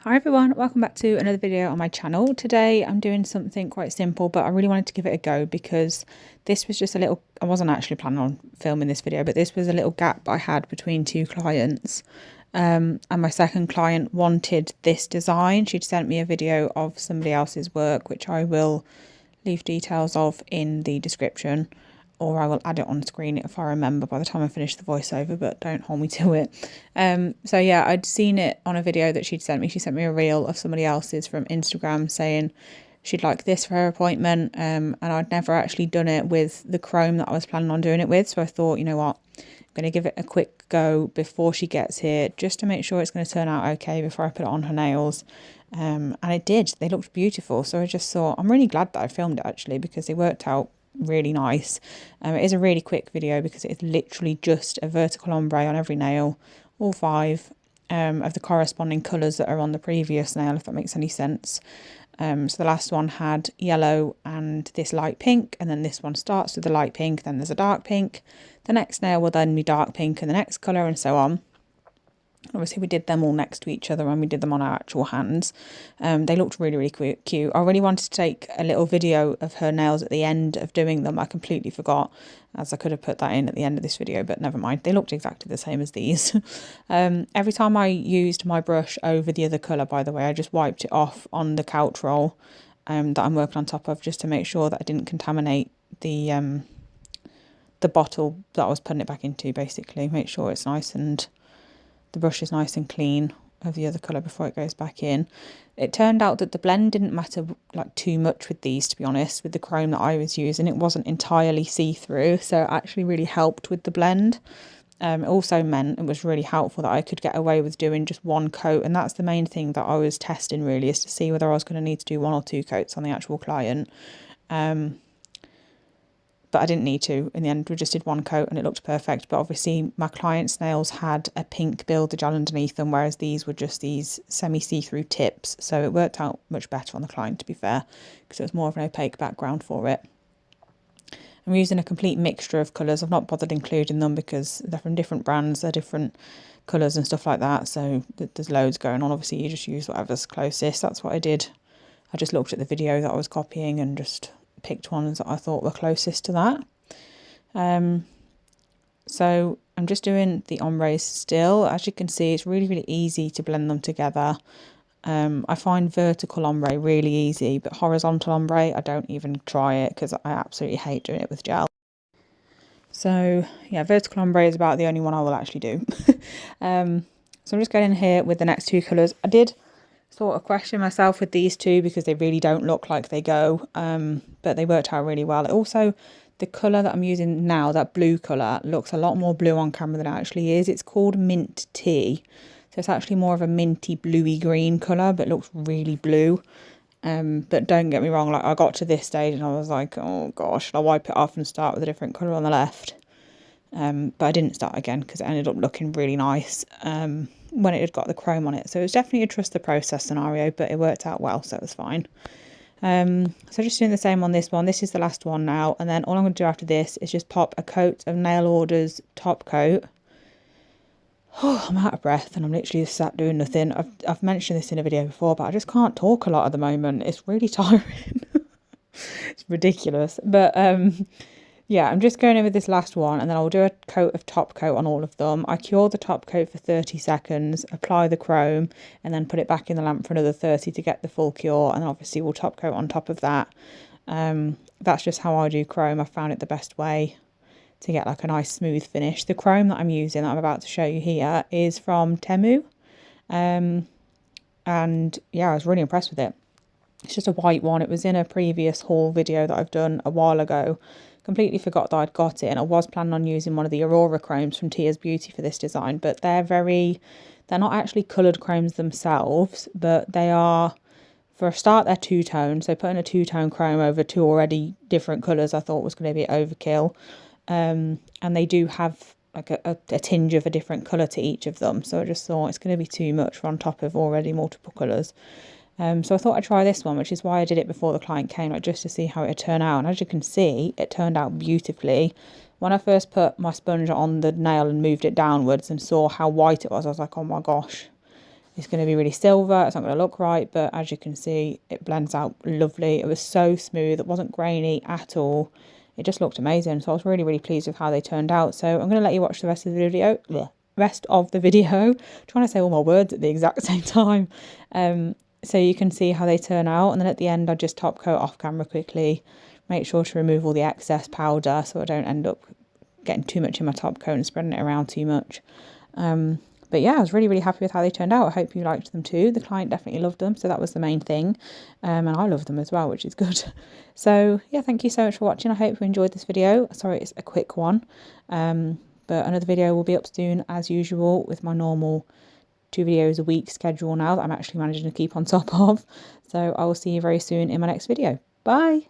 Hi everyone, welcome back to another video on my channel. Today I'm doing something quite simple, but I really wanted to give it a go because this was just a little, I wasn't actually planning on filming this video, but this was a little gap I had between two clients. And my second client wanted this design. She'd sent me a video of somebody else's work, which I will leave details of in the description, or I will add it on screen if I remember by the time I finish the voiceover, but don't hold me to it. So yeah, I'd seen it on a video that she'd sent me. She sent me a reel of somebody else's from Instagram saying she'd like this for her appointment, and I'd never actually done it with the chrome that I was planning on doing it with. So I thought, you know what, I'm going to give it a quick go before she gets here, just to make sure it's going to turn out okay before I put it on her nails. And it did. They looked beautiful. So I just thought, I'm really glad that I filmed it actually, because it worked out really nice. It is a really quick video because it's literally just a vertical ombre on every nail, all five of the corresponding colours that are on the previous nail, if that makes any sense. So the last one had yellow and this light pink, and then this one starts with the light pink, then there's a dark pink, the next nail will then be dark pink and the next colour, and so on. Obviously we did them all next to each other when we did them on our actual hands. They looked really cute. I really wanted to take a little video of her nails at the end of doing them. I completely forgot, as I could have put that in at the end of this video, but never mind. They looked exactly the same as these. Every time I used my brush over the other colour, by the way, I just wiped it off on the couch roll that I'm working on top of, just to make sure that I didn't contaminate the bottle that I was putting it back into, basically. Make sure it's nice and the brush is nice and clean of the other colour before it goes back in. It turned out that the blend didn't matter like too much with these, to be honest. With the chrome that I was using, it wasn't entirely see-through, so it actually really helped with the blend. It also meant it was really helpful that I could get away with doing just one coat, and that's the main thing that I was testing really, is to see whether I was going to need to do one or two coats on the actual client. But I didn't need to. In the end, we just did one coat and it looked perfect. But obviously my client's nails had a pink builder gel underneath them, whereas these were just these semi-see-through tips. So it worked out much better on the client, to be fair, because it was more of an opaque background for it. I'm using a complete mixture of colours. I've not bothered including them because they're from different brands, they're different colours and stuff like that. So there's loads going on. Obviously you just use whatever's closest. That's what I did. I just looked at the video that I was copying and just picked ones that I thought were closest to that. So I'm just doing the ombres still. As you can see, it's really easy to blend them together. I find vertical ombre really easy, but horizontal ombre, I don't even try it because I absolutely hate doing it with gel. So yeah, vertical ombre is about the only one I will actually do. So I'm just going in here with the next two colours. I did sort of question myself with these two because they really don't look like they go, but they worked out really well. Also, the colour that I'm using now, that blue colour, looks a lot more blue on camera than it actually is. It's called Mint Tea, so it's actually more of a minty bluey green colour, but looks really blue. But don't get me wrong, like I got to this stage and I was like, oh gosh, should I wipe it off and start with a different colour on the left? But I didn't start again because it ended up looking really nice when it had got the chrome on it. So it was definitely a trust the process scenario, but it worked out well, so it was fine. So just doing the same on this one. This is the last one now, and then all I'm going to do after this is just pop a coat of Nail Order's top coat. Oh, I'm out of breath and I'm literally just sat doing nothing. I've mentioned this in a video before, but I just can't talk a lot at the moment. It's really tiring. It's ridiculous, but yeah, I'm just going over this last one and then I'll do a coat of top coat on all of them. I cure the top coat for 30 seconds, apply the chrome, and then put it back in the lamp for another 30 to get the full cure. And then obviously we'll top coat on top of that. That's just how I do chrome. I found it the best way to get like a nice smooth finish. The chrome that I'm using, that I'm about to show you here, is from TEMU. And yeah, I was really impressed with it. It's just a white one. It was in a previous haul video that I've done a while ago. Completely forgot that I'd got it, and I was planning on using one of the Aurora chromes from Tia's Beauty for this design, but they're not actually coloured chromes themselves, but they are, for a start, they're two-tone, so putting a two-tone chrome over two already different colours I thought was going to be overkill. And they do have like a tinge of a different colour to each of them, so I just thought it's going to be too much on top of already multiple colours. So I thought I'd try this one, which is why I did it before the client came, like just to see how it would turn out. And as you can see, it turned out beautifully. When I first put my sponge on the nail and moved it downwards and saw how white it was, I was like, oh my gosh, it's going to be really silver. It's not going to look right, but as you can see, it blends out lovely. It was so smooth. It wasn't grainy at all. It just looked amazing. So I was really, really pleased with how they turned out. So I'm going to let you watch the rest of the video. Trying to say all my words at the exact same time. So you can see how they turn out. And then at the end, I just top coat off camera quickly. Make sure to remove all the excess powder so I don't end up getting too much in my top coat and spreading it around too much. But yeah, I was really, really happy with how they turned out. I hope you liked them too. The client definitely loved them, so that was the main thing. And I love them as well, which is good. So yeah, thank you so much for watching. I hope you enjoyed this video. Sorry, it's a quick one. But another video will be up soon as usual with my normal 2 videos a week schedule now that I'm actually managing to keep on top of. So I will see you very soon in my next video. Bye!